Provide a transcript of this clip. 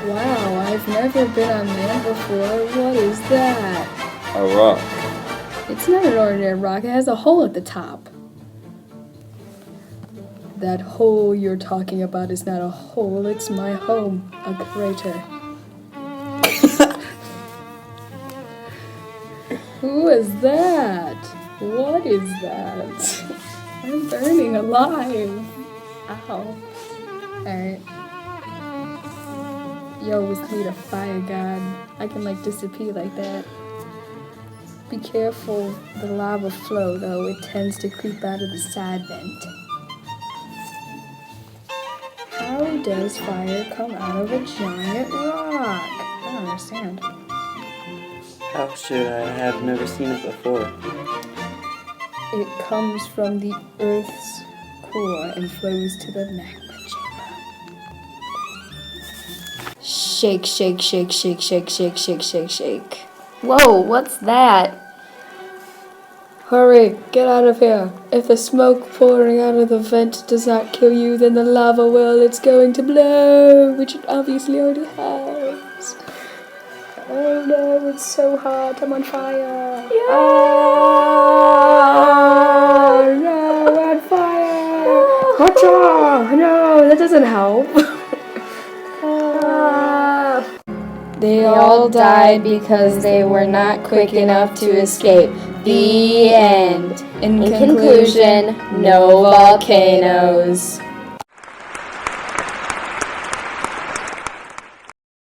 Wow, I've never been on land before. What is that? A rock. It's not an ordinary rock. It has a hole at the top. That hole you're talking about is not a hole. It's my home. A crater. Who is that? What is that? I'm burning alive. Ow. Alright. Yo, was made a fire god. I can disappear like that. Be careful the lava flow though, it tends to creep out of the side vent. How does fire come out of a giant rock? I don't understand. How should I have never seen it before? It comes from the Earth's core and flows to the magma chamber. Shake, shake, shake, shake, shake, shake, shake, shake, shake. Whoa, what's that? Hurry, get out of here. If the smoke pouring out of the vent does not kill you, then the lava well it's going to blow, which it obviously already has. Oh no, it's so hot, I'm on fire. Yeah. Oh no, I'm on fire. Gotcha! No, that doesn't help. They all died because they were not quick enough to escape. The end. In conclusion, no volcanoes.